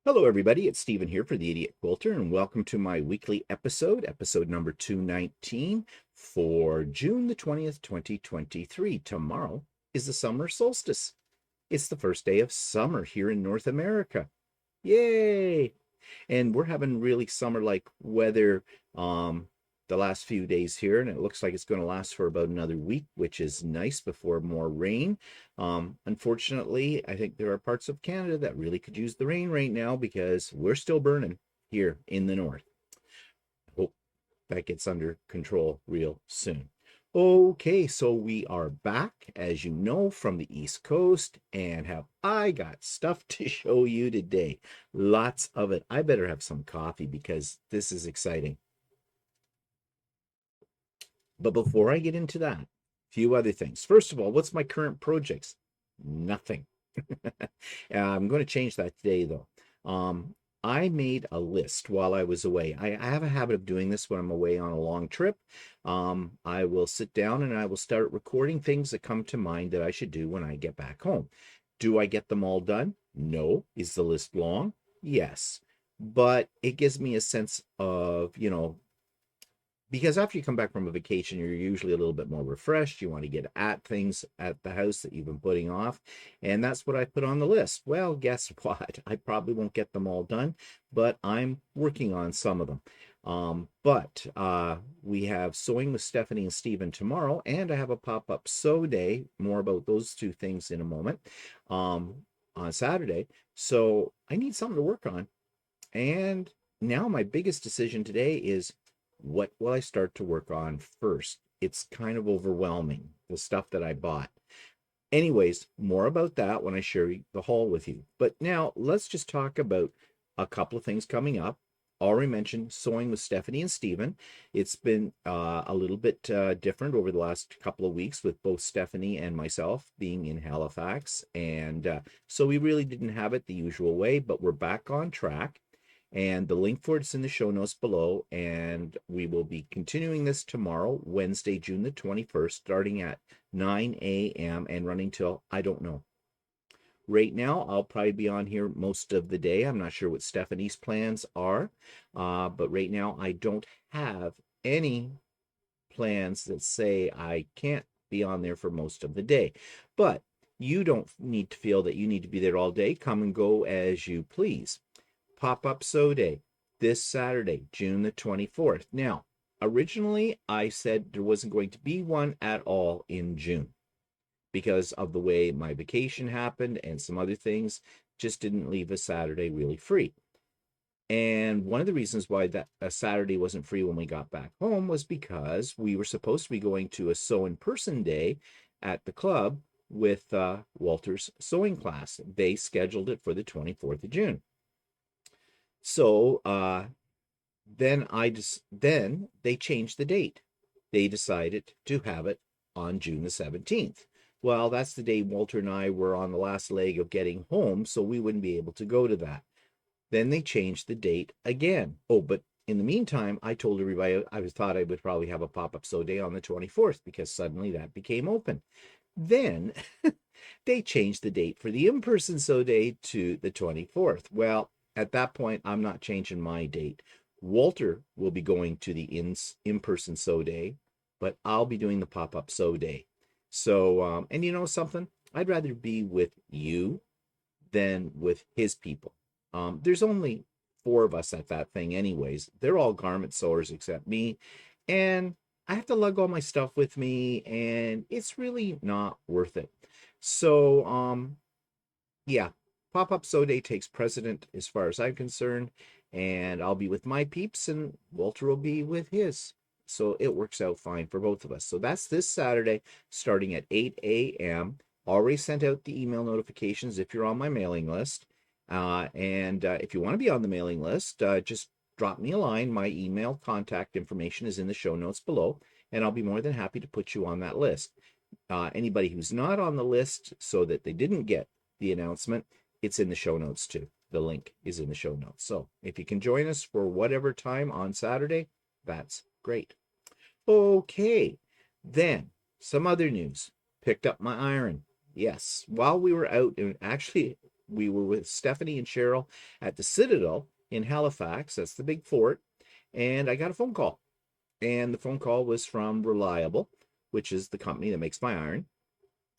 Hello, everybody. It's Stephen here for the Idiot Quilter, and welcome to my weekly episode number 219 for June the 20th, 2023. Tomorrow is the summer solstice. It's the first day of summer here in North America. Yay! And we're having really summer-like weather the last few days here, and it looks like it's going to last for about another week, which is nice before more rain. Unfortunately, I think there are parts of Canada that really could use the rain right now because we're still burning here in the north. Hope that gets under control real soon. Okay, so we are back, as you know, from the East Coast, and I got stuff to show you today. Lots of it. I better have some coffee because this is exciting. But before I get into that, a few other things. First of all, what's my current projects? Nothing. I'm going to change that today, though. I made a list while I was away. I have a habit of doing this when I'm away on a long trip. I will sit down and I will start recording things that come to mind that I should do when I get back home. Do I get them all done? No. Is the list long? Yes. But it gives me a sense of, because after you come back from a vacation, you're usually a little bit more refreshed. You want to get at things at the house that you've been putting off. And that's what I put on the list. Well, guess what? I probably won't get them all done, but I'm working on some of them. We have Sewing with Stephanie and Stephen tomorrow, and I have a pop-up sew day. More about those two things in a moment on Saturday. So I need something to work on. And now my biggest decision today is, what will I start to work on first? It's kind of overwhelming, the stuff that I bought. Anyways, more about that when I share the haul with you. But now let's just talk about a couple of things coming up. Already mentioned Sewing with Stephanie and Stephen. It's been a little bit different over the last couple of weeks with both Stephanie and myself being in Halifax. And so we really didn't have it the usual way, but we're back on track. And the link for it's in the show notes below. And we will be continuing this tomorrow, Wednesday, June the 21st, starting at 9 a.m. and running till, I don't know. Right now, I'll probably be on here most of the day. I'm not sure what Stephanie's plans are. But right now, I don't have any plans that say I can't be on there for most of the day. But you don't need to feel that you need to be there all day. Come and go as you please. Pop-up sew day this Saturday, June the 24th. Now, originally I said there wasn't going to be one at all in June because of the way my vacation happened and some other things just didn't leave a Saturday really free. And one of the reasons why that a Saturday wasn't free when we got back home was because we were supposed to be going to a sew in person day at the club with Walter's sewing class. They scheduled it for the 24th of June. So then they changed the date. They decided to have it on June the 17th. Well, that's the day Walter and I were on the last leg of getting home, so we wouldn't be able to go to that. Then they changed the date again. Oh, but in the meantime, I told everybody I thought I would probably have a pop-up sew day on the 24th because suddenly that became open. Then they changed the date for the in-person sew day to the 24th. Well, at that point, I'm not changing my date. Walter will be going to the in-person sew day, but I'll be doing the pop-up sew day. So, and you know something? I'd rather be with you than with his people. There's only 4 of us at that thing anyways. They're all garment sewers except me. And I have to lug all my stuff with me, and it's really not worth it. So, yeah. Pop-up sew day takes precedent as far as I'm concerned, and I'll be with my peeps and Walter will be with his. So it works out fine for both of us. So that's this Saturday starting at 8 a.m. Already sent out the email notifications if you're on my mailing list. If you want to be on the mailing list, just drop me a line. My email contact information is in the show notes below, and I'll be more than happy to put you on that list. Anybody who's not on the list so that they didn't get the announcement, it's in the show notes too. The link is in the show notes. So if you can join us for whatever time on Saturday, that's great. Okay, then some other news. Picked up my iron. Yes, while we were out, and actually we were with Stephanie and Cheryl at the Citadel in Halifax. That's the big fort. And I got a phone call. And the phone call was from Reliable, which is the company that makes my iron.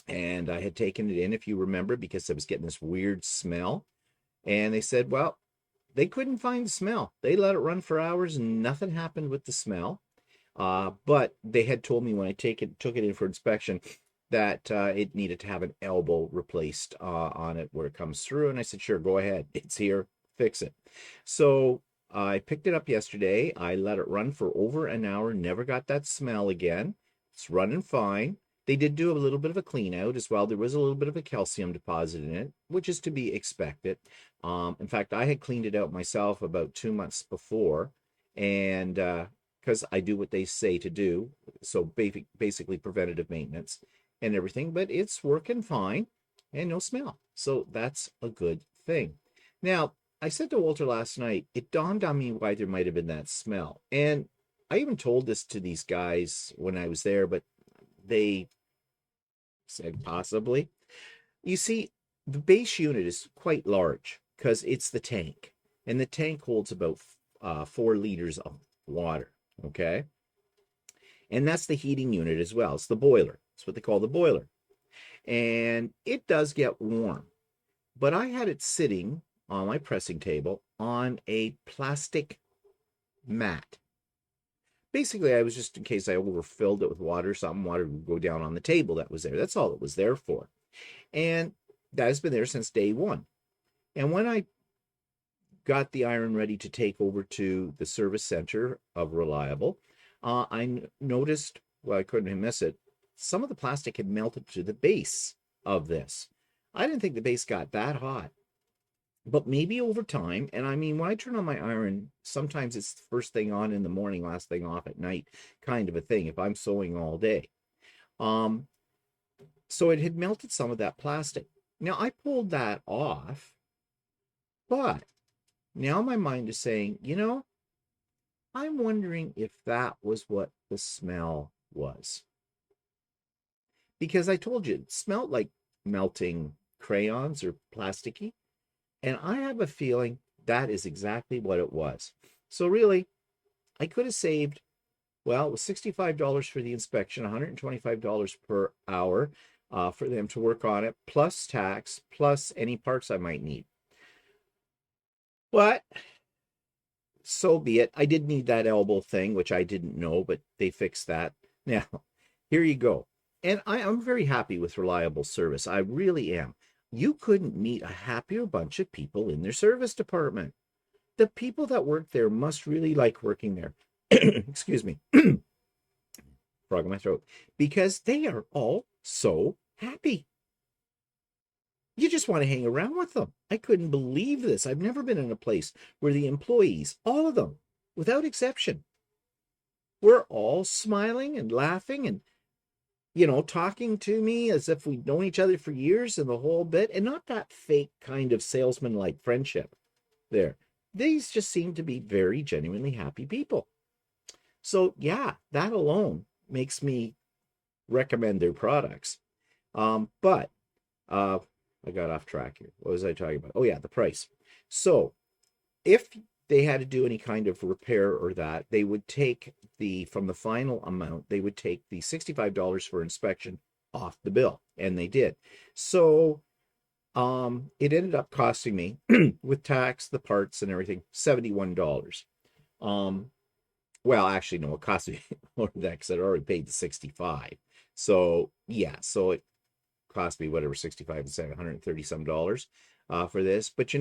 And I had taken it in, if you remember, because I was getting this weird smell. And they said, well, they couldn't find the smell. They let it run for hours and nothing happened with the smell. But they had told me when I took it in for inspection that it needed to have an elbow replaced on it where it comes through. And I said, sure, go ahead. It's here. Fix it. So I picked it up yesterday. I let it run for over an hour. Never got that smell again. It's running fine. They did do a little bit of a clean out as well. There was a little bit of a calcium deposit in it, which is to be expected. In fact, I had cleaned it out myself about 2 months before, and because I do what they say to do, so basically preventative maintenance and everything, but it's working fine and no smell. So that's a good thing. Now, I said to Walter last night, it dawned on me why there might have been that smell. And I even told this to these guys when I was there, but they said possibly. You see, the base unit is quite large because it's the tank. And the tank holds about 4 liters of water, okay? And that's the heating unit as well. It's the boiler. It's what they call the boiler. And it does get warm. But I had it sitting on my pressing table on a plastic mat. Basically, I was just in case I overfilled it with water, something, water would go down on the table that was there. That's all it was there for. And that has been there since day one. And when I got the iron ready to take over to the service center of Reliable, I noticed, well, I couldn't miss it, some of the plastic had melted to the base of this. I didn't think the base got that hot. But maybe over time, and I mean, when I turn on my iron, sometimes it's the first thing on in the morning, last thing off at night, kind of a thing, if I'm sewing all day. So it had melted some of that plastic. Now, I pulled that off, but now my mind is saying, you know, I'm wondering if that was what the smell was. Because I told you, it smelled like melting crayons or plasticky. And I have a feeling that is exactly what it was. So really, I could have saved, well, it was $65 for the inspection, $125 per hour for them to work on it, plus tax, plus any parts I might need. But so be it. I did need that elbow thing, which I didn't know, but they fixed that. Now, here you go. And I'm very happy with Reliable service. I really am. You couldn't meet a happier bunch of people in their service department. The people that work there must really like working there. Excuse me. Frog in my throat. Because they are all so happy. You just want to hang around with them. I couldn't believe this. I've never been in a place where the employees, all of them, without exception, were all smiling and laughing and talking to me as if we'd known each other for years and the whole bit, and not that fake kind of salesman-like friendship there. These just seem to be very genuinely happy people. So yeah, that alone makes me recommend their products. But I got off track here. What was I talking about? Oh yeah, the price. So if they had to do any kind of repair or that, they would take from the final amount, they would take the $65 for inspection off the bill. And they did. So it ended up costing me, with tax, the parts and everything, $71. Well, actually, no, it cost me more than that because I'd already paid the $65. So yeah, so it cost me whatever, 65 and 730 some dollars for this. But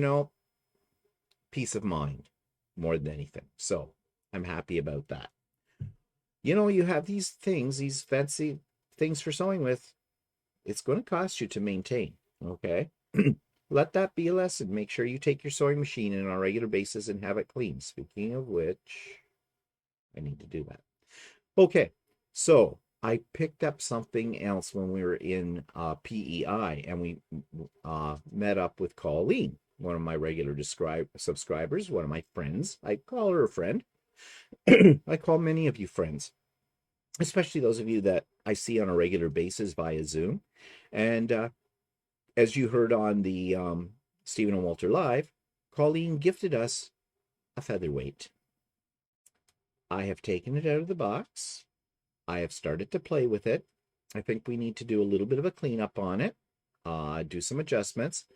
peace of mind more than anything. So I'm happy about that. You have these things, these fancy things for sewing with. It's going to cost you to maintain. Okay. Let that be a lesson. Make sure you take your sewing machine in on a regular basis and have it clean. Speaking of which, I need to do that. Okay. So I picked up something else when we were in PEI, and we met up with Colleen, one of my regular subscribers, one of my friends. I call her a friend. I call many of you friends, especially those of you that I see on a regular basis via Zoom. And as you heard on the Stephen and Walter Live, Colleen gifted us a featherweight. I have taken it out of the box. I have started to play with it. I think we need to do a little bit of a cleanup on it, do some adjustments.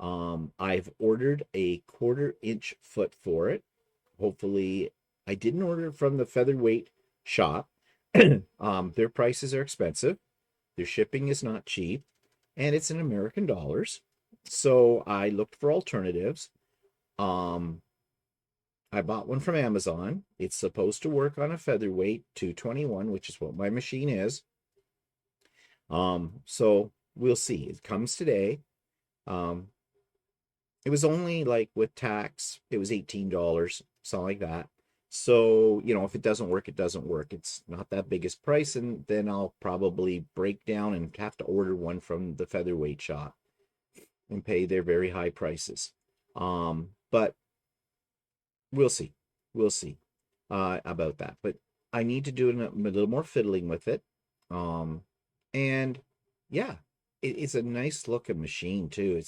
I've ordered a 1/4-inch foot for it. Hopefully, I didn't order it from the featherweight shop. Their prices are expensive. Their shipping is not cheap, and it's in American dollars. So I looked for alternatives. I bought one from Amazon. It's supposed to work on a featherweight 221, which is what my machine is. So we'll see. It comes today. It was only like with tax, it was $18, something like that. So, you know, if it doesn't work, it doesn't work. It's not that biggest price, and then I'll probably break down and have to order one from the featherweight shop and pay their very high prices. But we'll see. We'll see about that. But I need to do a little more fiddling with it. And yeah, it's a nice looking machine too.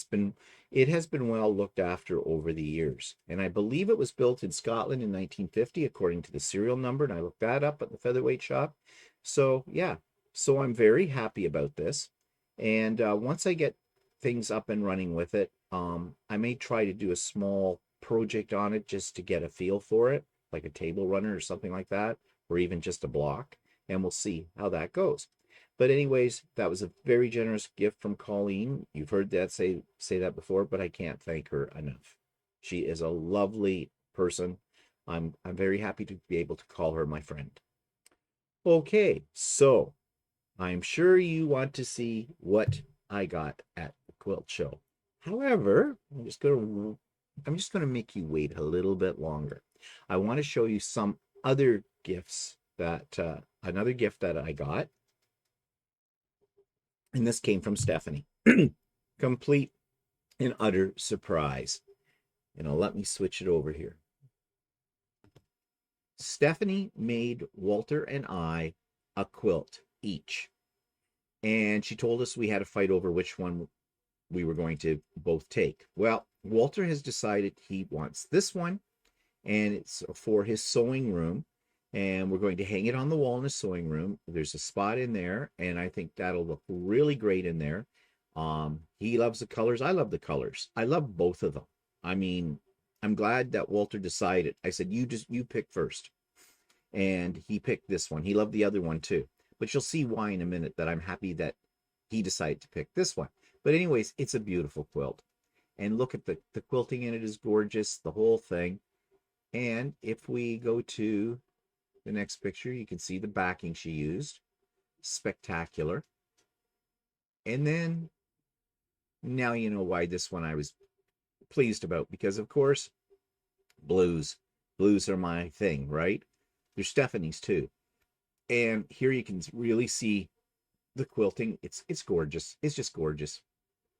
It has been well looked after over the years. And I believe it was built in Scotland in 1950, according to the serial number. And I looked that up at the featherweight shop. So yeah, so I'm very happy about this. And once I get things up and running with it, I may try to do a small project on it just to get a feel for it, like a table runner or something like that, or even just a block. And we'll see how that goes. But anyways, that was a very generous gift from Colleen. You've heard that say that before, but I can't thank her enough. She is a lovely person. I'm very happy to be able to call her my friend. Okay, so I'm sure you want to see what I got at the quilt show. However, I'm just gonna make you wait a little bit longer. I want to show you some other gifts that another gift that I got. And this came from Stephanie. Complete and utter surprise. Let me switch it over here. Stephanie made Walter and I a quilt each. And she told us we had to fight over which one we were going to both take. Well, Walter has decided he wants this one, and it's for his sewing room. And we're going to hang it on the wall in the sewing room. There's a spot in there, and I think that'll look really great in there. He loves the colors. I love the colors. I love both of them. I mean, I'm glad that Walter decided. I said, you pick first. And he picked this one. He loved the other one too. But you'll see why in a minute, that I'm happy that he decided to pick this one. But anyways, it's a beautiful quilt. And look at the quilting in it is gorgeous, the whole thing. And if we go to the next picture, you can see the backing she used. Spectacular. And then now you know why this one I was pleased about, because of course, blues are my thing, right? There's Stephanie's too. And here you can really see the quilting. It's gorgeous. It's just gorgeous.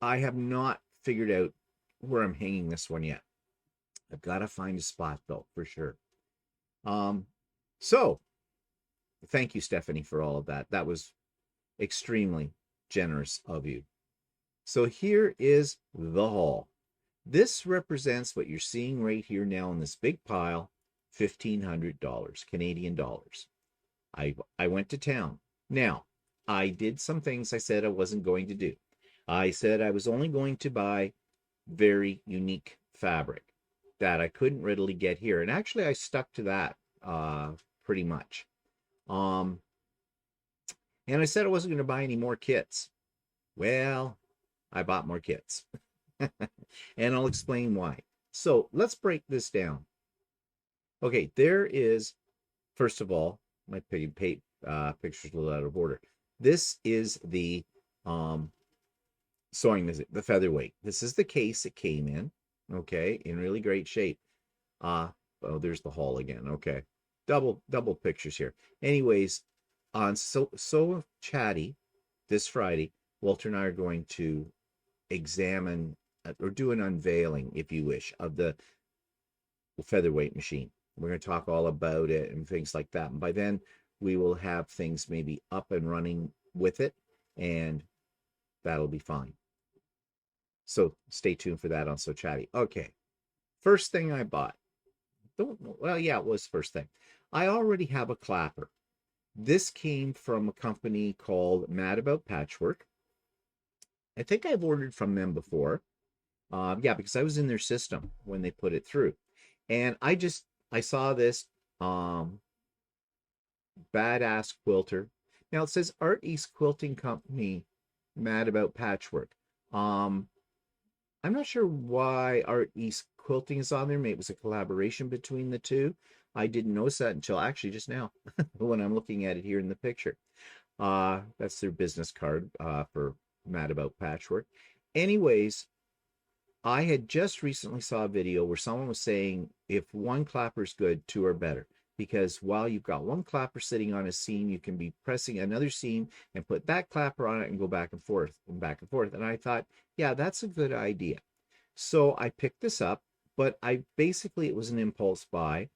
I have not figured out where I'm hanging this one yet. I've got to find a spot though, for sure. So, thank you, Stephanie, for all of that. That was extremely generous of you. So here is the haul. This represents what you're seeing right here now in this big pile, $1,500, Canadian dollars. I went to town. Now, I did some things I said I wasn't going to do. I said I was only going to buy very unique fabric that I couldn't readily get here. And actually, I stuck to that pretty much. And I said I wasn't going to buy any more kits. Well, I bought more kits. And I'll explain why. So let's break this down. Okay, there is, first of all, my picture's a little out of order. This is the sewing, the featherweight. This is the case it came in, okay, in really great shape. Oh, there's the haul again. Okay, double pictures here. Anyways, on So Chatty this Friday, Walter and I are going to examine or do an unveiling, if you wish, of the featherweight machine. We're going to talk all about it and things like that. And by then, we will have things maybe up and running with it, and that'll be fine. So stay tuned for that on So Chatty. Okay, first thing I bought. Well, yeah, it was first thing. I already have a clapper. This came from a company called Mad About Patchwork. I think I've ordered from them before. Yeah, because I was in their system when they put it through. And I saw this um, badass quilter. Now it says Art East Quilting Company, Mad About Patchwork. Um, I'm not sure why Art East Quilting is on there. Maybe it was a collaboration between the two. I didn't notice that until actually just now when I'm looking at it here in the picture. That's their business card for Mad About Patchwork. Anyways, I had just recently saw a video where someone was saying if one clapper is good, two are better. Because while you've got one clapper sitting on a seam, you can be pressing another seam and put that clapper on it and go back and forth and back and forth. And I thought, yeah, that's a good idea. So I picked this up, but it was an impulse buy.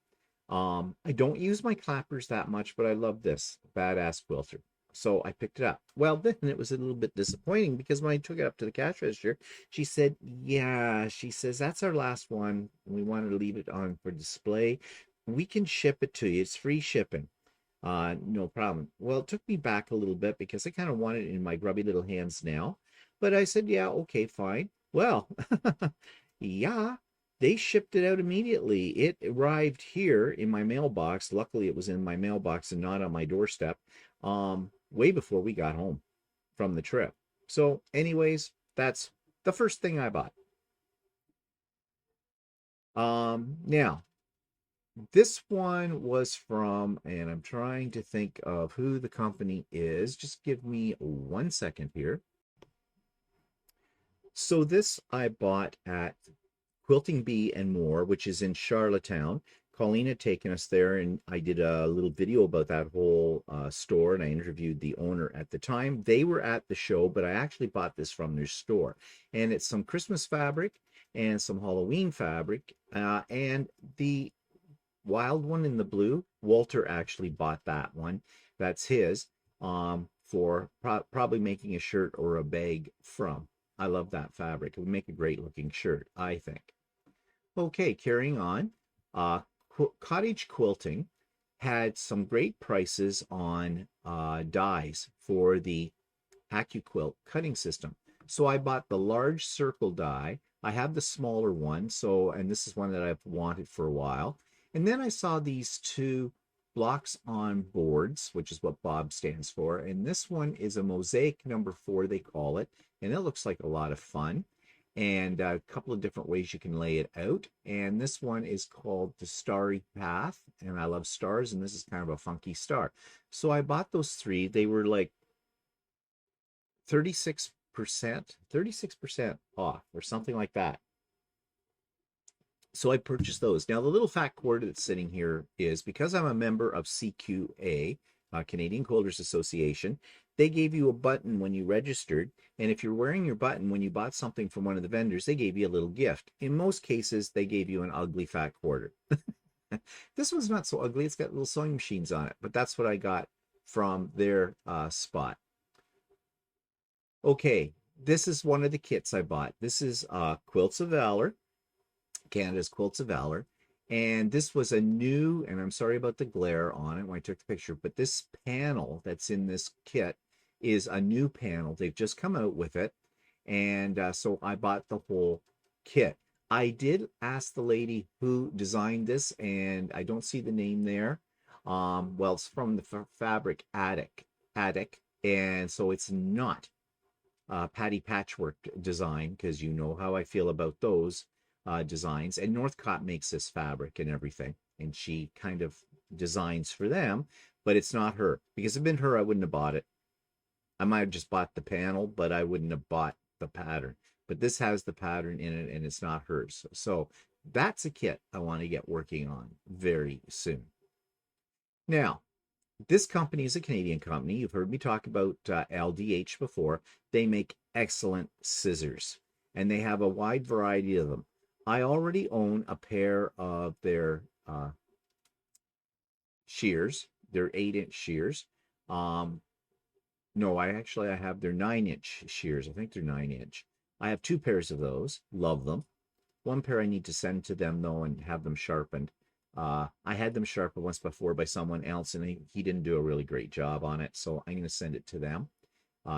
I don't use my clappers that much, but I love this badass quilter. So I picked it up. Well, then it was a little bit disappointing because when I took it up to the cash register, she said, yeah, she says, that's our last one. We wanted to leave it on for display. We can ship it to you. It's free shipping. No problem. Well, it took me back a little bit because I kind of want it in my grubby little hands now. But I said, yeah, okay, fine. Well, yeah, they shipped it out immediately. It arrived here in my mailbox. Luckily, it was in my mailbox and not on my doorstep, way before we got home from the trip. So, anyways, that's the first thing I bought. Now, this one was from, and I'm trying to think of who the company is. Just give me 1 second here. So this I bought at Quilting B and More, which is in Charlottetown. Colleen had taken us there, and I did a little video about that whole store, and I interviewed the owner at the time. They were at the show, but I actually bought this from their store. And it's some Christmas fabric and some Halloween fabric, and the wild one in the blue. Walter actually bought that one. That's his for probably making a shirt or a bag from. I love that fabric. It would make a great looking shirt, I think. Okay, carrying on. Cottage Quilting had some great prices on dies for the AccuQuilt cutting system. So I bought the large circle die. I have the smaller one, and this is one that I've wanted for a while. And then I saw these two blocks on boards, which is what Bob stands for. And this one is a mosaic number 4, they call it. And it looks like a lot of fun. And a couple of different ways you can lay it out. And this one is called the Starry Path. And I love stars, and this is kind of a funky star. So I bought those 3. They were like 36% off or something like that. So I purchased those. Now the little fat cord that's sitting here is because I'm a member of CQA, Canadian Quilters Association. They gave you a button when you registered, and if you're wearing your button when you bought something from one of the vendors, they gave you a little gift. In most cases, they gave you an ugly fat quarter. This one's not so ugly. It's got little sewing machines on it, but that's what I got from their spot. Okay, this is one of the kits I bought. This is Quilts of Valor, Canada's Quilts of Valor. And this was a new, and I'm sorry about the glare on it when I took the picture, but this panel that's in this kit is a new panel. They've just come out with it. And so I bought the whole kit. I did ask the lady who designed this, and I don't see the name there. Well, it's from the Fabric Attic, and so it's not Patty Patchwork design, because you know how I feel about those designs. And Northcott makes this fabric and everything, and she kind of designs for them, but it's not her. Because if it had been her, I wouldn't have bought it. I might have just bought the panel, but I wouldn't have bought the pattern. But this has the pattern in it, and it's not hers. So that's a kit I want to get working on very soon. Now, this company is a Canadian company. You've heard me talk about LDH before. They make excellent scissors, and they have a wide variety of them. I already own a pair of their shears. They're 8-inch shears. No, I have their 9-inch shears. I think they're 9-inch. I have 2 pairs of those. Love them. 1 pair I need to send to them, though, and have them sharpened. I had them sharpened once before by someone else, and he didn't do a really great job on it, so I'm going to send it to them.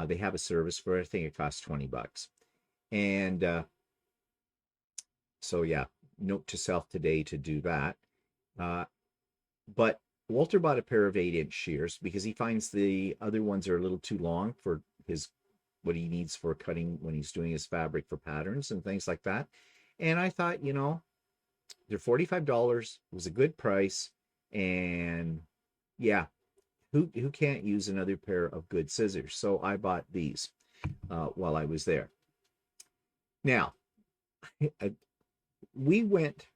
They have a service for it. I think it costs $20. And so, yeah, note to self today to do that. But Walter bought a pair of 8-inch shears because he finds the other ones are a little too long for what he needs for cutting when he's doing his fabric for patterns and things like that. And I thought, they're $45. It was a good price. And yeah, who can't use another pair of good scissors? So I bought these while I was there. Now, we went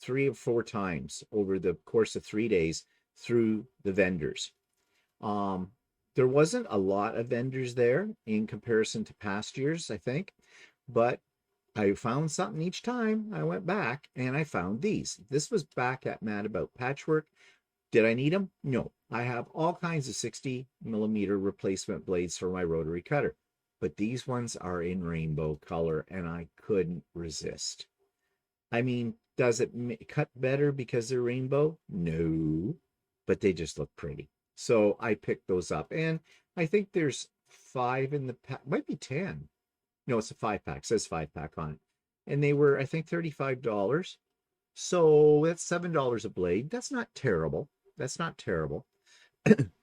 3 or 4 times over the course of 3 days through the vendors. There wasn't a lot of vendors there in comparison to past years, I think, but I found something each time I went back, and I found these. This was back at Mad About Patchwork. Did I need them? No. I have all kinds of 60mm replacement blades for my rotary cutter, but these ones are in rainbow color, and I couldn't resist. I mean, does it cut better because they're rainbow? No, but they just look pretty. So I picked those up, and I think there's 5 in the pack. Might be 10. No, it's a 5-pack. It says 5-pack on it. And they were, I think, $35. So that's $7 a blade. That's not terrible. That's not terrible.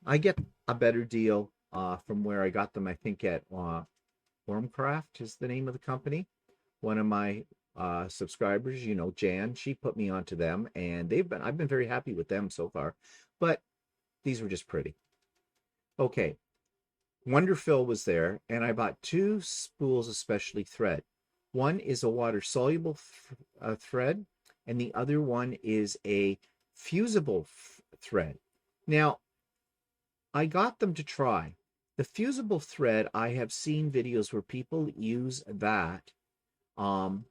I get a better deal from where I got them, I think, at Ormcraft is the name of the company. One of my subscribers, Jan, she put me onto them, and I've been very happy with them so far. But these were just pretty. Okay. Wonderfill was there, and I bought 2 spools of specialty thread. One is a water-soluble thread, and the other one is a fusible thread. Now, I got them to try. The fusible thread, I have seen videos where people use that or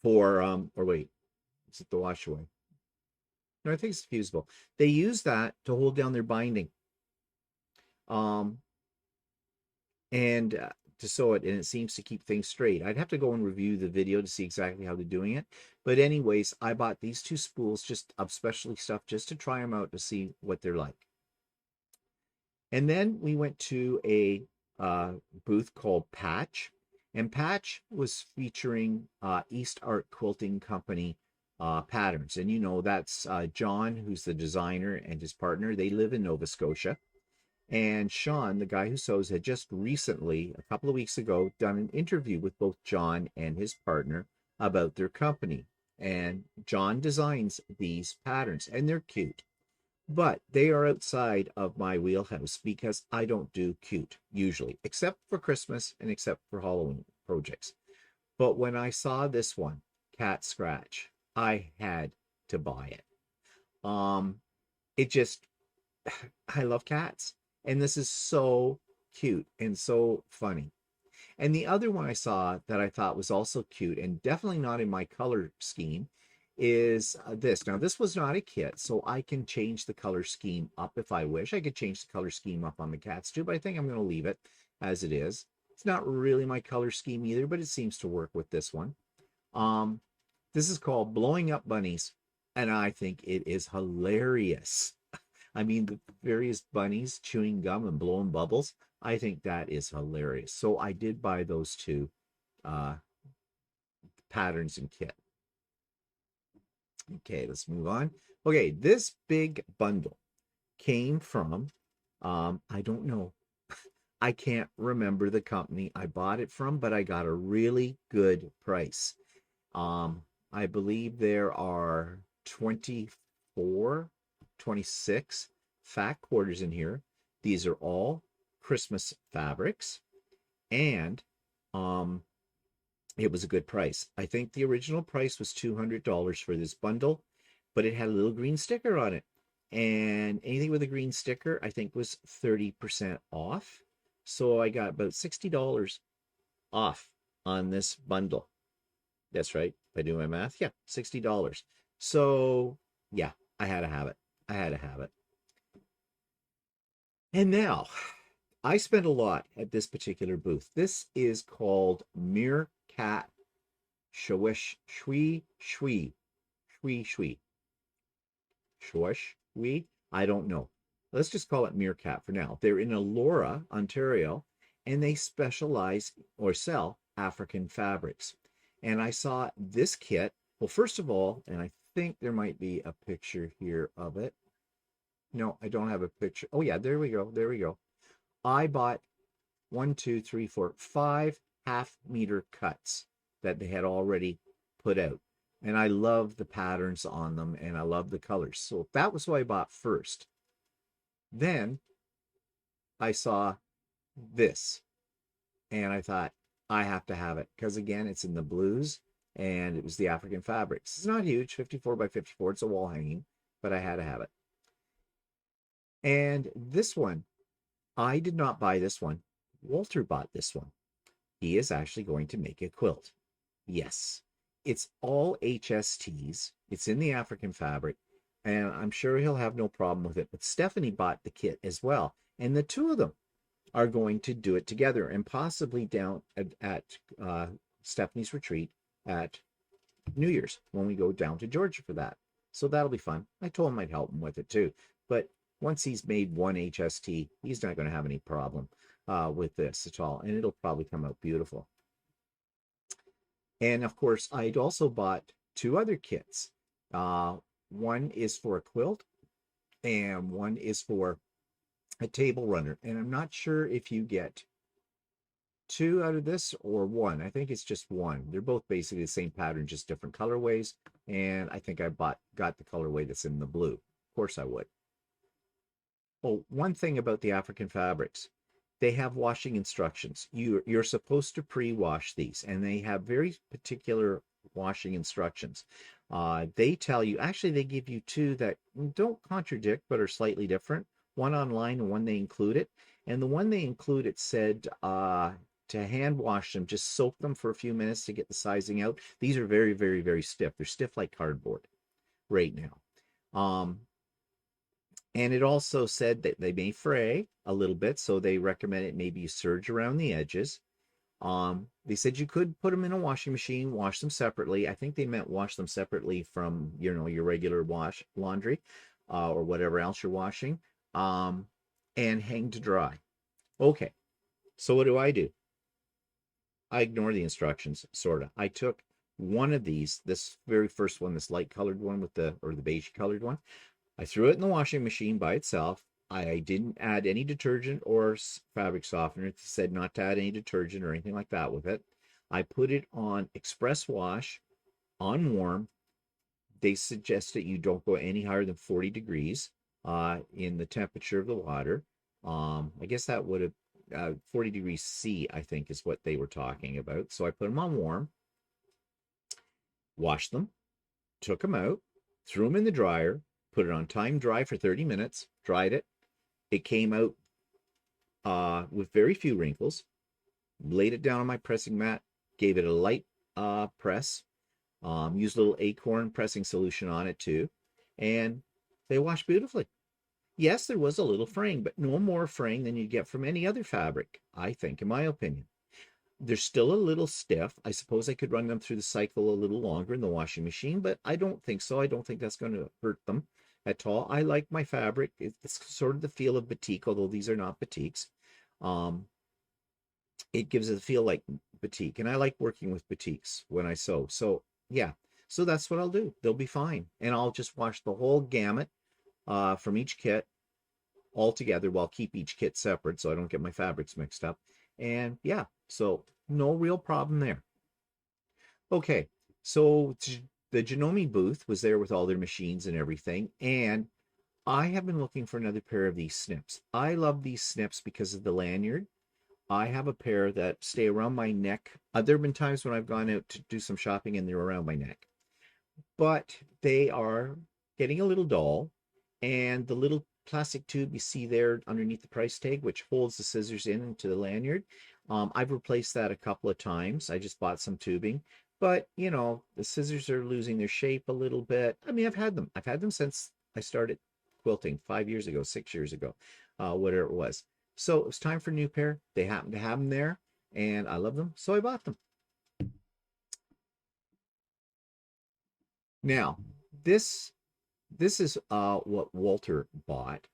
wait, is it the wash away? No, I think it's fusible. They use that to hold down their binding. And to sew it, and it seems to keep things straight. I'd have to go and review the video to see exactly how they're doing it. But anyways, I bought these 2 spools just of specialty stuff just to try them out to see what they're like. And then we went to a booth called Patch. And Patch was featuring East Art Quilting Company patterns. And that's John, who's the designer, and his partner. They live in Nova Scotia. And Sean, the guy who sews, had just recently, a couple of weeks ago, done an interview with both John and his partner about their company. And John designs these patterns, and they're cute. But they are outside of my wheelhouse because I don't do cute, usually, except for Christmas and except for Halloween projects. But when I saw this one, Cat Scratch, I had to buy it. I love cats. And this is so cute and so funny. And the other one I saw that I thought was also cute and definitely not in my color scheme is this. Now, this was not a kit, so I can change the color scheme up if I wish. I could change the color scheme up on the cats too, but I think I'm going to leave it as it is. It's not really my color scheme either, but it seems to work with this one. This is called Blowing Up Bunnies, and I think it is hilarious. I mean, the various bunnies chewing gum and blowing bubbles. I think that is hilarious. So I did buy those 2 patterns and kit. Okay, let's move on. Okay, this big bundle came from, I don't know. I can't remember the company I bought it from, but I got a really good price. I believe there are 24 26 fat quarters in here. These are all Christmas fabrics, and it was a good price. I think the original price was $200 for this bundle, but it had a little green sticker on it, and anything with a green sticker I think was 30% off. So I got about $60 off on this bundle. That's right, if I do my math, yeah, $60. So yeah, I had to have it. I had to have it. And now I spent a lot at this particular booth. This is called Meerkat Shwish Shwee Shwee Shwee Shwee Shwish Shwee. I don't know. Let's just call it Meerkat for now. They're in Elora, Ontario, and they specialize or sell African fabrics. And I saw this kit. Well, first of all, and I think there might be a picture here of it. No, I don't have a picture. Oh yeah, there we go. There we go. I bought 1, 2, 3, 4, 5 half-meter cuts that they had already put out. And I love the patterns on them and I love the colors. So that was what I bought first. Then I saw this and I thought, I have to have it because again, it's in the blues and it was the African fabrics. It's not huge, 54 by 54. It's a wall hanging, but I had to have it. And this one, I did not buy this one. Walter bought this one. He is actually going to make a quilt. Yes, it's all HSTs. It's in the African fabric, and I'm sure he'll have no problem with it. But Stephanie bought the kit as well, and the two of them are going to do it together, and possibly down at Stephanie's retreat at New Year's when we go down to Georgia for that. So that'll be fun. I told him I'd help him with it too, but once he's made one HST, he's not going to have any problem with this at all, and it'll probably come out beautiful. And of course, I'd also bought 2 other kits. One is for a quilt, and one is for a table runner. And I'm not sure if you get 2 out of this or 1. I think it's just 1. They're both basically the same pattern, just different colorways. And I think I got the colorway that's in the blue. Of course I would. Oh, one thing about the African fabrics, they have washing instructions. You're supposed to pre-wash these, and they have very particular washing instructions. They tell you, actually, they give you 2 that don't contradict, but are slightly different. One online and one they include it. And the one they include, it said to hand wash them, just soak them for a few minutes to get the sizing out. These are very, very, very stiff. They're stiff like cardboard right now. And it also said that they may fray a little bit, so they recommend it maybe you serge around the edges. They said you could put them in a washing machine, wash them separately. I think they meant wash them separately from, your regular laundry or whatever else you're washing, and hang to dry. Okay, so what do? I ignore the instructions, sort of. I took one of these, this very first one, this light colored one with the beige colored one. I threw it in the washing machine by itself. I didn't add any detergent or fabric softener. It said not to add any detergent or anything like that with it. I put it on express wash on warm. They suggest that you don't go any higher than 40 degrees in the temperature of the water. I guess that would have 40 degrees C, I think is what they were talking about. So I put them on warm, washed them, took them out, threw them in the dryer, put it on time dry for 30 minutes, dried it. It came out with very few wrinkles, laid it down on my pressing mat, gave it a light press, used a little acorn pressing solution on it too, and they washed beautifully. Yes, there was a little fraying, but no more fraying than you get from any other fabric, I think, in my opinion. They're still a little stiff. I suppose I could run them through the cycle a little longer in the washing machine, but I don't think so. I don't think that's going to hurt them at all. I like my fabric. It's sort of the feel of batik, although these are not batiks. It gives it a feel like batik, and I like working with batiks when I sew. So yeah, so that's what I'll do. They'll be fine, and I'll just wash the whole gamut from each kit all together. Well, I'll keep each kit separate so I don't get my fabrics mixed up. And yeah, so no real problem there. Okay, so the Janome booth was there with all their machines and everything, and I have been looking for another pair of these snips. I love these snips because of the lanyard. I have a pair that stay around my neck. There have been times when I've gone out to do some shopping and they're around my neck, but they are getting a little dull, and the little plastic tube you see there underneath the price tag, which holds the scissors into the lanyard, I've replaced that a couple of times. I just bought some tubing, but the scissors are losing their shape a little bit. I mean, I've had them since I started quilting 5 years ago, 6 years ago, whatever it was. So it was time for a new pair. They happened to have them there, and I love them, so I bought them. Now, this is what Walter bought.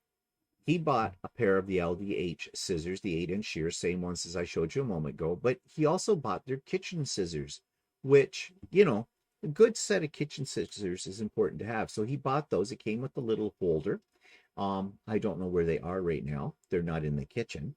He bought a pair of the LDH scissors, the 8-inch shears, same ones as I showed you a moment ago, but he also bought their kitchen scissors, which, you know, a good set of kitchen scissors is important to have. So he bought those. It came with a little holder. I don't know where they are right now. They're not in the kitchen.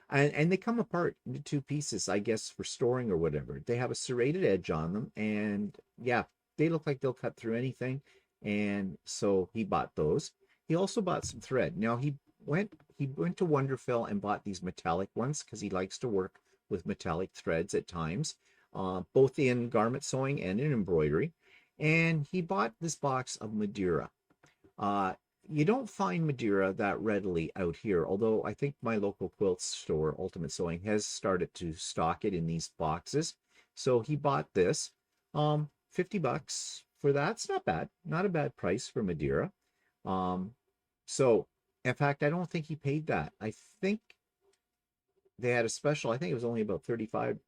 And they come apart into two pieces, I guess, for storing or whatever. They have a serrated edge on them, and yeah, they look like they'll cut through anything. And so he bought those. He also bought some thread. Now he went to Wonderfil and bought these metallic ones because he likes to work with metallic threads at times, both in garment sewing and in embroidery. And he bought this box of Madeira. Uh, you don't find Madeira that readily out here, although I think my local quilt store, Ultimate Sewing, has started to stock it in these boxes. So he bought this. 50 bucks for that. It's not bad. Not a bad price for Madeira. Um, so in fact, I don't think he paid that. I think they had a special. I think it was only about $35.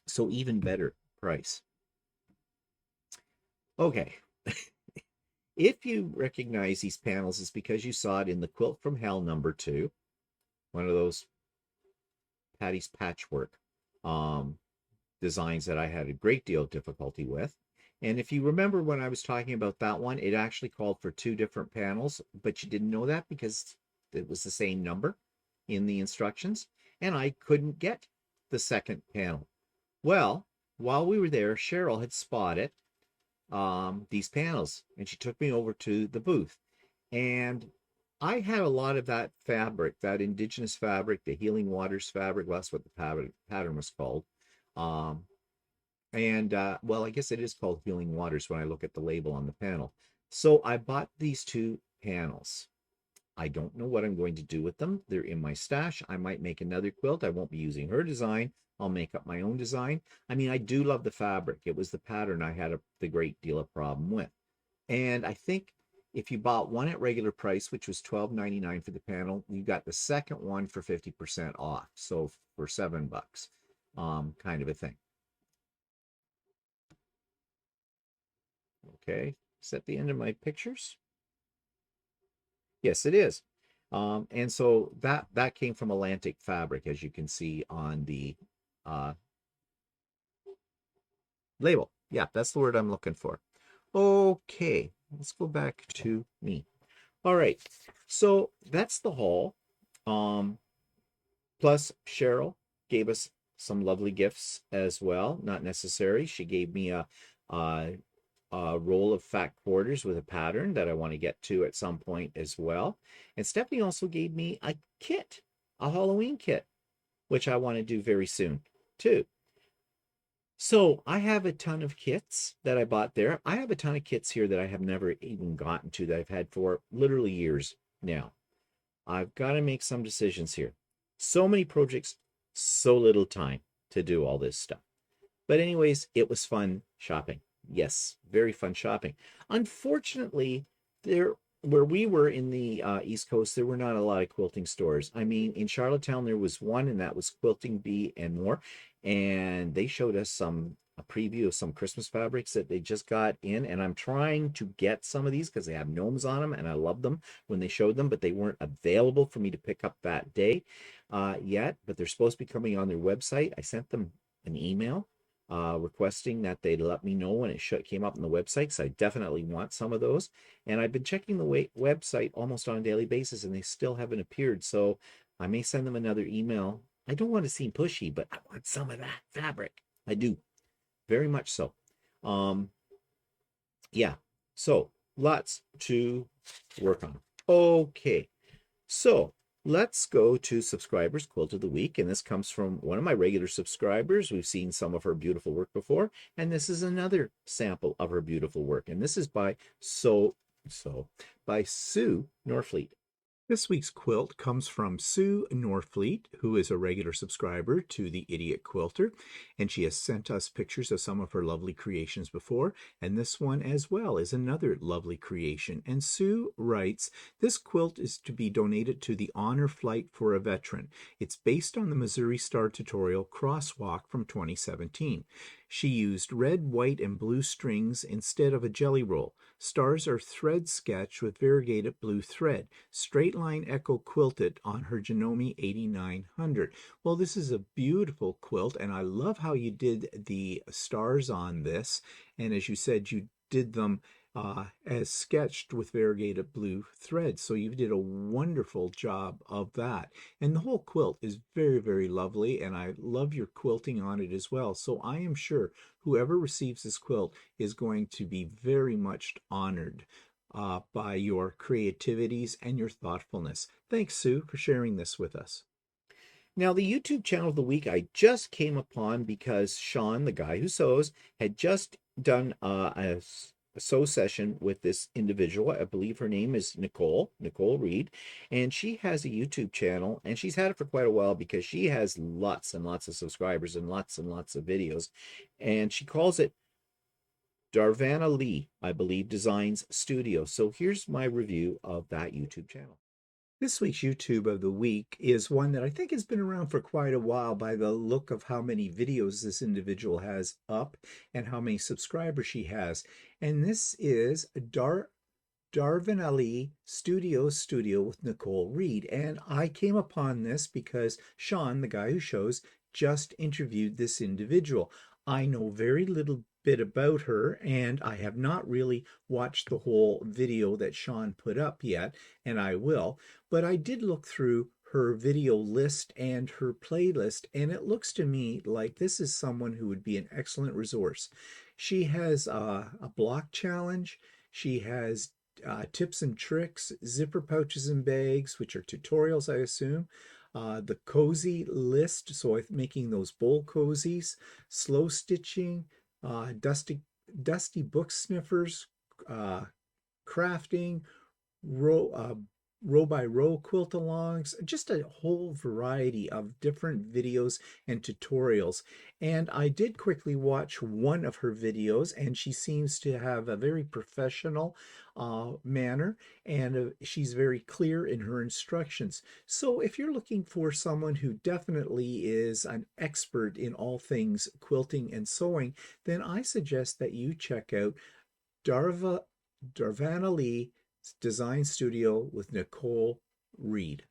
So even better price. Okay. If you recognize these panels, it's because you saw it in the Quilt from Hell #2, one of those Patty's Patchwork designs that I had a great deal of difficulty with. And if you remember when I was talking about that one, it actually called for 2 different panels, but you didn't know that because it was the same number in the instructions, and I couldn't get the second panel. Well, while we were there, Cheryl had spotted these panels, and she took me over to the booth, and I had a lot of that fabric, that indigenous fabric, the Healing Waters fabric. Well, that's what the pattern was called. Well, I guess it is called Healing Waters when I look at the label on the panel. So I bought these 2 panels. I don't know what I'm going to do with them. They're in my stash. I might make another quilt. I won't be using her design. I'll make up my own design. I mean, I do love the fabric. It was the pattern I had the great deal of problem with. And I think if you bought one at regular price, which was $12.99 for the panel, you got the second one for 50% off. So for $7, kind of a thing. Okay, is that the end of my pictures? Yes, it is. And so that came from Atlantic Fabric, as you can see on the label. Yeah, that's the word I'm looking for. Okay, let's go back to me. All right, so that's the haul. Plus, Cheryl gave us some lovely gifts as well. Not necessary. She gave me a roll of fat quarters with a pattern that I want to get to at some point as well. And Stephanie also gave me a kit, a Halloween kit, which I want to do very soon too. So I have a ton of kits that I bought there. I have a ton of kits here that I have never even gotten to, that I've had for literally years now. I've got to make some decisions here. So many projects, so little time to do all this stuff. But anyways, it was fun shopping. Yes, very fun shopping. Unfortunately, where we were in the East Coast, there were not a lot of quilting stores. I mean, in Charlottetown, there was one, and that was Quilting B and More. And they showed us a preview of some Christmas fabrics that they just got in. And I'm trying to get some of these because they have gnomes on them, and I love them when they showed them, but they weren't available for me to pick up that day yet. But they're supposed to be coming on their website. I sent them an email requesting that they let me know when it came up on the website, because I definitely want some of those. And I've been checking the website almost on a daily basis, and they still haven't appeared. So I may send them another email. I don't want to seem pushy, but I want some of that fabric. I do, very much so. Yeah, so lots to work on. Okay, so let's go to subscribers quilt of the week, and this comes from one of my regular subscribers. We've seen some of her beautiful work before, and this is another sample of her beautiful work, and this is by Sue Norfleet. This week's quilt comes from Sue Norfleet, who is a regular subscriber to the Idiot Quilter, and she has sent us pictures of some of her lovely creations before, and this one as well is another lovely creation. And Sue writes, this quilt is to be donated to the Honor Flight for a Veteran. It's based on the Missouri Star tutorial Crosswalk from 2017. She used red, white, and blue strings instead of a jelly roll. Stars are thread sketched with variegated blue thread. Straight line echo quilted on her Janome 8900. Well, this is a beautiful quilt, and I love how you did the stars on this. And as you said, you did them as sketched with variegated blue thread. So you did a wonderful job of that. And the whole quilt is very, very lovely, and I love your quilting on it as well. So I am sure whoever receives this quilt is going to be very much honored by your creativities and your thoughtfulness. Thanks, Sue, for sharing this with us. Now, the YouTube channel of the week I just came upon because Sean, the guy who sews, had just done a sew session with this individual. I believe her name is Nicole Reed, and she has a YouTube channel, and she's had it for quite a while because she has lots and lots of subscribers and lots of videos, and she calls it Darvanalee, I believe, Designs Studio. So here's my review of that YouTube channel. This week's YouTube of the week is one that I think has been around for quite a while by the look of how many videos this individual has up and how many subscribers she has. And this is Darvanalee Studio with Nicole Reed. And I came upon this because Sean, the guy who shows, just interviewed this individual. I know very little bit about her, and I have not really watched the whole video that Sean put up yet, and I will, but I did look through her video list and her playlist, and it looks to me like this is someone who would be an excellent resource. She has a block challenge. She has tips and tricks, zipper pouches and bags, which are tutorials, I assume. The cozy list, so making those bowl cozies, slow stitching, dusty book sniffers, uh, crafting, row row by row quilt alongs, just a whole variety of different videos and tutorials. And I did quickly watch one of her videos, and she seems to have a very professional manner, and she's very clear in her instructions. So if you're looking for someone who definitely is an expert in all things quilting and sewing, then I suggest that you check out Darvanalee Design Studio with Nicole Reed.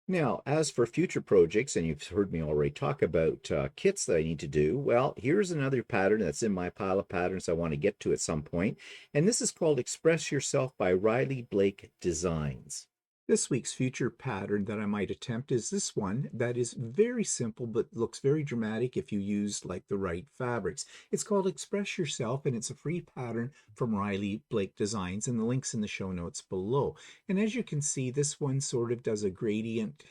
Now, as for future projects, and you've heard me already talk about kits that I need to do, well, here's another pattern that's in my pile of patterns I want to get to at some point, and this is called Express Yourself by Riley Blake Designs. This week's future pattern that I might attempt is this one that is very simple but looks very dramatic if you use like the right fabrics. It's called Express Yourself, and it's a free pattern from Riley Blake Designs, and the link's in the show notes below. And as you can see, this one sort of does a gradient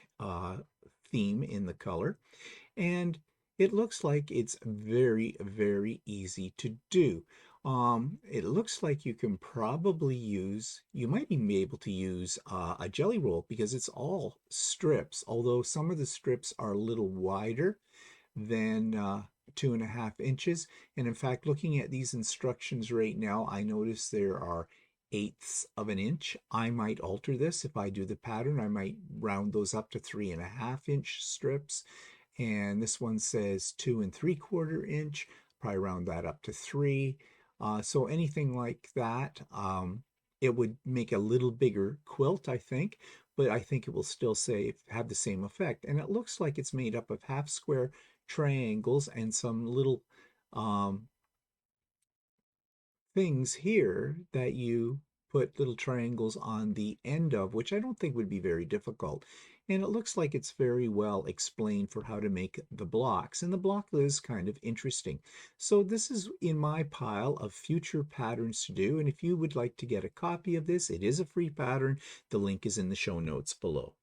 theme in the color, and it looks like it's very, very easy to do. It looks like you can probably use, you might even be able to use a jelly roll because it's all strips, although some of the strips are a little wider than 2.5 inches. And in fact, looking at these instructions right now, I notice there are 1/8 of an inch. I might alter this if I do the pattern. I might round those up to 3.5 inch strips. And this one says 2 3/4 inch, probably round that up to 3. So anything like that, it would make a little bigger quilt, I think, but I think it will still have the same effect. And it looks like it's made up of half square triangles and some little um, things here that you put little triangles on the end of, which I don't think would be very difficult. And it looks like it's very well explained for how to make the blocks. And the block is kind of interesting. So this is in my pile of future patterns to do. And if you would like to get a copy of this, it is a free pattern. The link is in the show notes below.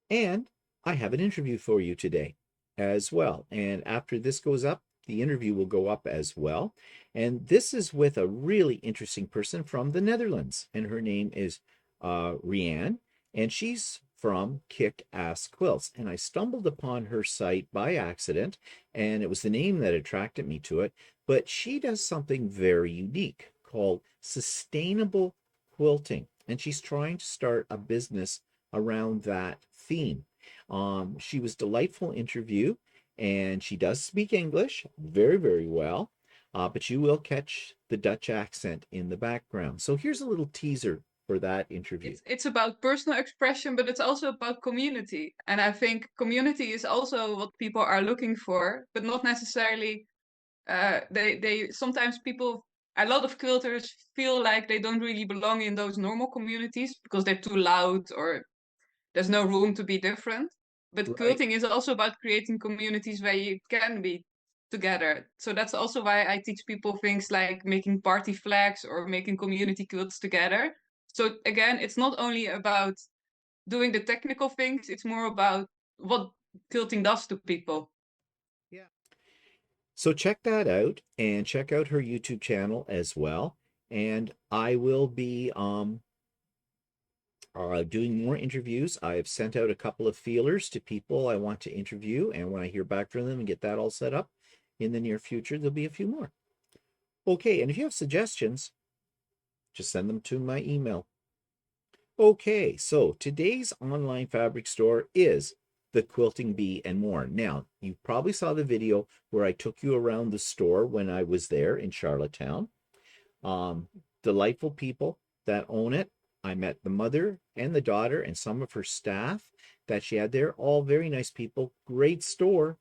And I have an interview for you today as well. And after this goes up, the interview will go up as well. And this is with a really interesting person from the Netherlands. And her name is Rianne, and she's from Kick Ass Quilts. And I stumbled upon her site by accident, and it was the name that attracted me to it. But she does something very unique called sustainable quilting, and she's trying to start a business around that theme. She was delightful interview, and she does speak English very, very well. But you will catch the Dutch accent in the background. So here's a little teaser for that interview. It's about personal expression, but it's also about community. And I think community is also what people are looking for, but not necessarily. They sometimes people, a lot of quilters feel like they don't really belong in those normal communities because they're too loud or there's no room to be different. But Right. quilting is also about creating communities where you can be together. So that's also why I teach people things like making party flags or making community quilts together. So again, it's not only about doing the technical things, it's more about what quilting does to people. Yeah. So check that out and check out her YouTube channel as well. And I will be doing more interviews. I've sent out a couple of feelers to people I want to interview. And when I hear back from them and get that all set up in the near future, there'll be a few more. Okay. And if you have suggestions, just send them to my email. Okay, so today's online fabric store is the Quilting Bee and More. Now, you probably saw the video where I took you around the store when I was there in Charlottetown. Um, Delightful people that own it. I met the mother and the daughter and some of her staff that she had there. All very nice people. Great store.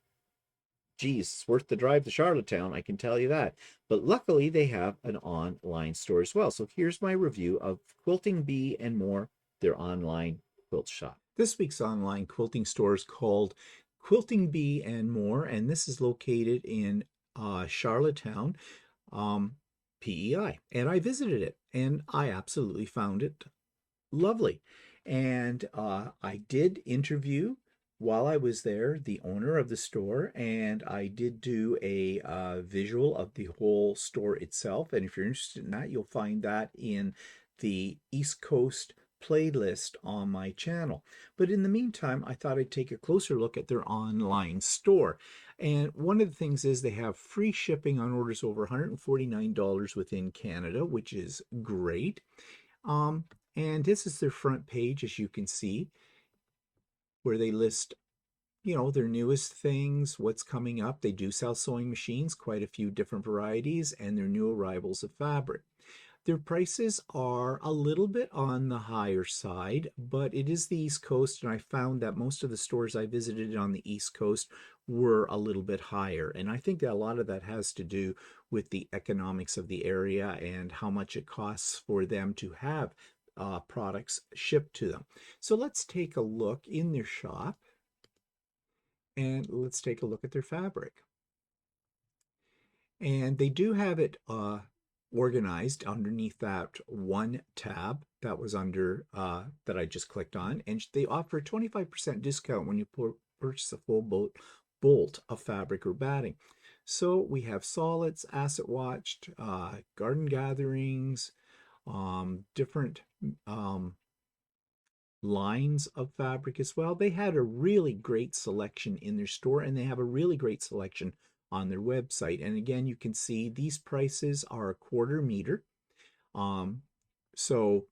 Geez, it's worth the drive to Charlottetown, I can tell you that. But luckily, they have an online store as well. So here's my review of Quilting Bee and More, their online quilt shop. This week's online quilting store is called Quilting B and More, and this is located in Charlottetown, PEI. And I visited it, and I absolutely found it lovely. And I did interview while I was there the owner of the store, and I did do a visual of the whole store itself. And if you're interested in that, you'll find that in the East Coast playlist on my channel. But in the meantime, I thought I'd take a closer look at their online store. And one of the things is they have free shipping on orders over $149 within Canada, which is great. Um, and this is their front page, as you can see, where they list, their newest things, what's coming up. They do sell sewing machines, quite a few different varieties, and their new arrivals of fabric. Their prices are a little bit on the higher side, but it is the East Coast, and I found that most of the stores I visited on the East Coast were a little bit higher. And I think that a lot of that has to do with the economics of the area and how much it costs for them to have products shipped to them. So let's take a look in their shop and let's take a look at their fabric. And they do have it organized underneath that one tab that was under that I just clicked on, and they offer a 25% discount when you purchase a full bolt of fabric or batting. So we have solids, asset watched, garden gatherings, different lines of fabric as well. They had a really great selection in their store, and they have a really great selection on their website. And again, you can see these prices are a quarter meter. So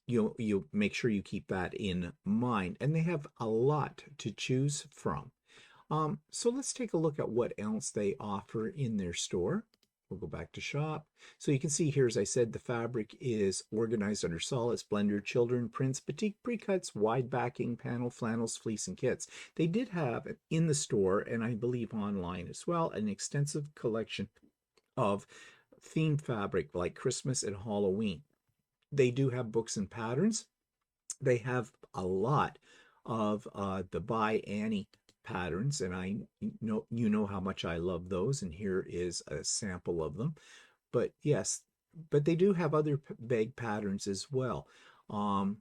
you make sure you keep that in mind. And they have a lot to choose from. So let's take a look at what else they offer in their store. We'll go back to shop. So you can see here, as I said, the fabric is organized under solids, blender, children, prints, batik, pre-cuts, wide backing, panel, flannels, fleece, and kits. They did have in the store, and I believe online as well, an extensive collection of themed fabric like Christmas and Halloween. They do have books and patterns. They have a lot of the By Annie patterns, and I know you know how much I love those, and here is a sample of them. But yes, but they do have other bag patterns as well. And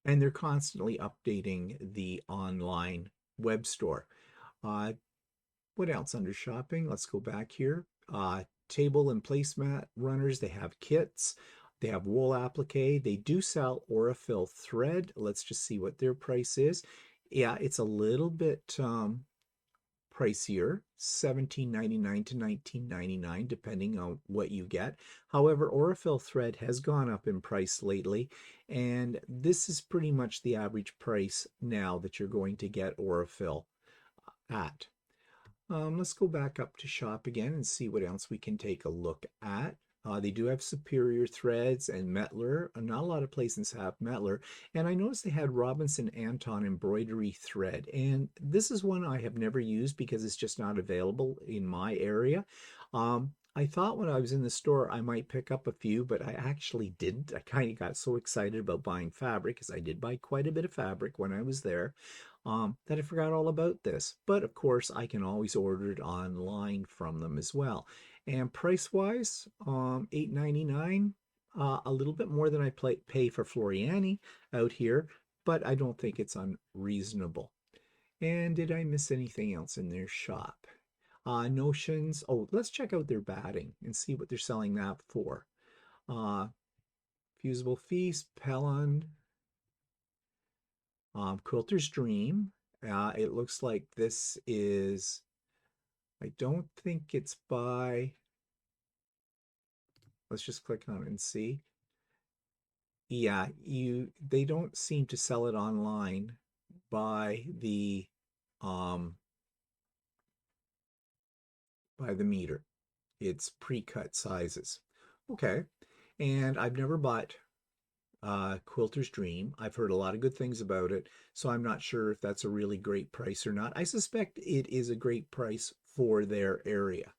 they're constantly updating the online web store. What else under shopping? Let's go back here. Table and placemat runners, they have kits. They have wool applique. They do sell Aurifil thread. Let's just see what their price is. Yeah, it's a little bit pricier, $17.99 to $19.99, depending on what you get. However, Aurifil thread has gone up in price lately, and this is pretty much the average price now that you're going to get Aurifil at. Let's go back up to shop again and see what else we can take a look at. They do have Superior Threads and Metler. Not a lot of places have Metler. And I noticed they had Robinson Anton embroidery thread. And this is one I have never used because it's just not available in my area. I thought when I was in the store I might pick up a few, but I actually didn't. I kind of got so excited about buying fabric, because I did buy quite a bit of fabric when I was there, that I forgot all about this. But of course, I can always order it online from them as well. And price-wise, $8.99, a little bit more than I pay for Floriani out here, but I don't think it's unreasonable. And did I miss anything else in their shop? Notions. Oh, let's check out their batting and see what they're selling that for. Uh, Fusible Feast, Pelon, Quilter's Dream. It looks like this is, I don't think it's by, let's just click on it and see. Yeah, they don't seem to sell it online um by the meter. It's pre-cut sizes. Okay. And I've never bought Quilter's Dream. I've heard a lot of good things about it, so I'm not sure if that's a really great price or not. I suspect it is a great price for their area.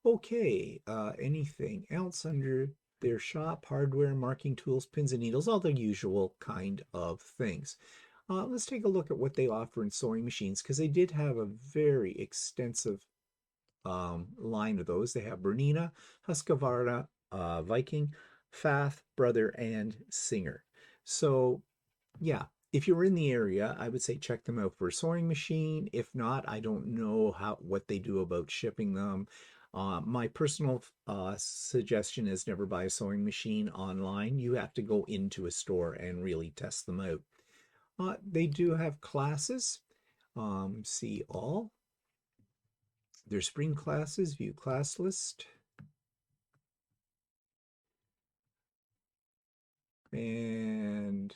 Okay, anything else under their shop? Hardware, marking tools, pins and needles, all the usual kind of things. Let's take a look at what they offer in sewing machines, because they did have a very extensive line of those. They have Bernina, Husqvarna, Viking, Fath, Brother, and Singer. So, yeah, if you're in the area, I would say check them out for a sewing machine. If not, I don't know what they do about shipping them. My personal suggestion is never buy a sewing machine online. You have to go into a store and really test them out. They do have classes. See all. Their spring classes, view class list. And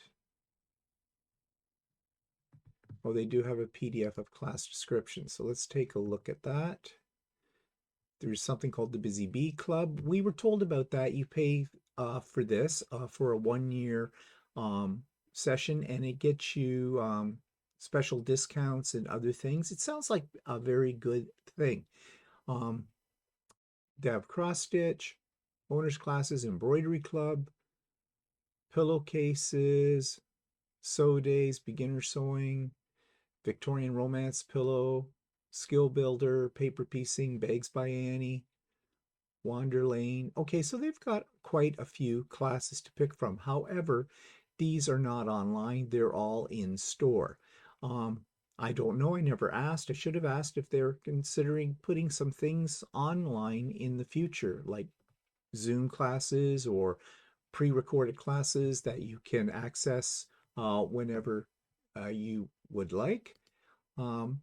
oh, they do have a PDF of class description. So let's take a look at that. There's something called the Busy Bee Club. We were told about that. You pay for this for a 1-year session, and it gets you special discounts and other things. It sounds like a very good thing. They have cross stitch, owners classes, embroidery club, pillowcases, sew days, beginner sewing, Victorian romance pillow, skill builder, paper piecing, bags by Annie, Wander Lane. Okay, so they've got quite a few classes to pick from. However, these are not online. They're all in store. I don't know. I never asked. I should have asked if they're considering putting some things online in the future, like Zoom classes or pre-recorded classes that you can access whenever you would like. But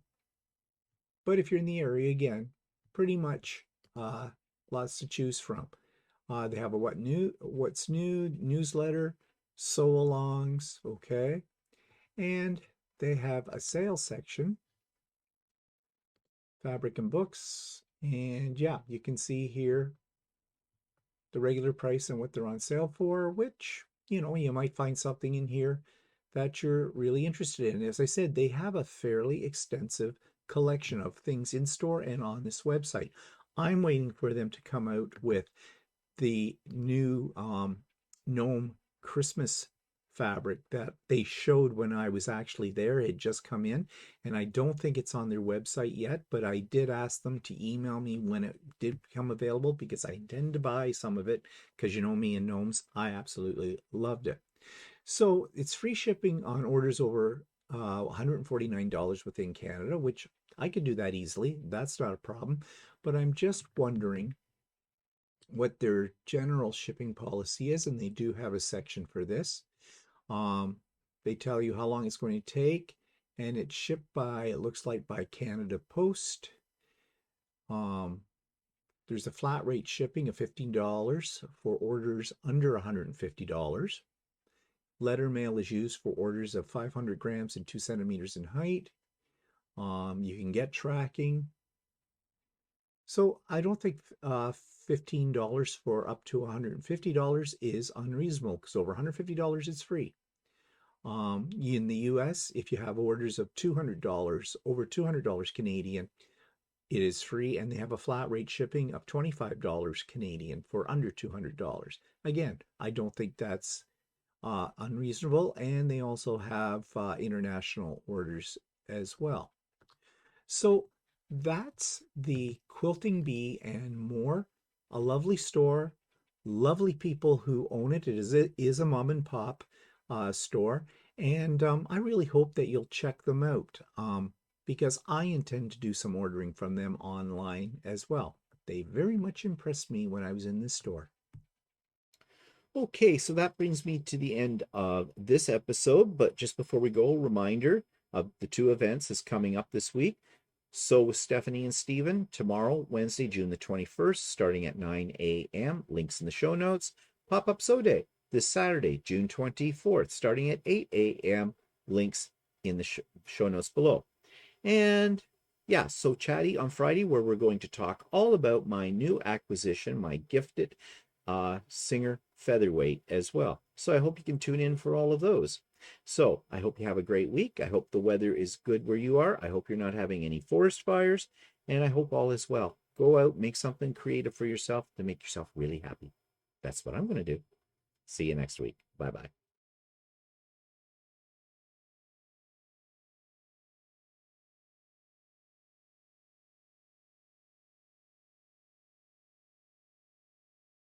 if you're in the area, again, pretty much lots to choose from. They have a what's new newsletter, sew-alongs, okay, and they have a sales section, fabric and books, and yeah, you can see here the regular price and what they're on sale for, which, you might find something in here that you're really interested in. As I said, they have a fairly extensive collection of things in store and on this website. I'm waiting for them to come out with the new gnome Christmas fabric that they showed when I was actually there. It had just come in, and I don't think it's on their website yet, but I did ask them to email me when it did become available, because I intend to buy some of it, because you know me and gnomes, I absolutely loved it. So it's free shipping on orders over $149 within Canada, which I could do that easily. That's not a problem. But I'm just wondering what their general shipping policy is, and they do have a section for this. They tell you how long it's going to take, and it's shipped by, it looks like by Canada Post. There's a flat rate shipping of $15 for orders under $150. Letter mail is used for orders of 500 grams and 2 centimeters in height. You can get tracking. So I don't think $15 for up to $150 is unreasonable, because over $150 it's free. In the US, if you have orders of $200, over $200 Canadian, it is free, and they have a flat rate shipping of $25 Canadian for under $200. Again, I don't think that's unreasonable, and they also have international orders as well. So that's the Quilting Bee and More, a lovely store, lovely people who own it. It is a mom and pop store, and I really hope that you'll check them out, because I intend to do some ordering from them online as well. They very much impressed me when I was in this store. Okay, so that brings me to the end of this episode. But just before we go, a reminder of the 2 events is coming up this week. So with Stephanie and Stephen, tomorrow, Wednesday, June the 21st, starting at 9 a.m. Links in the show notes. Pop-up Sew Day this Saturday, June 24th, starting at 8 a.m. Links in the show notes below. And yeah, so chatty on Friday, where we're going to talk all about my new acquisition, my gifted Singer featherweight as well. So I hope you can tune in for all of those. So I hope you have a great week. I hope the weather is good where you are. I hope you're not having any forest fires, and I hope all is well. Go out, make something creative for yourself to make yourself really happy. That's what I'm going to do. See you next week. Bye-bye.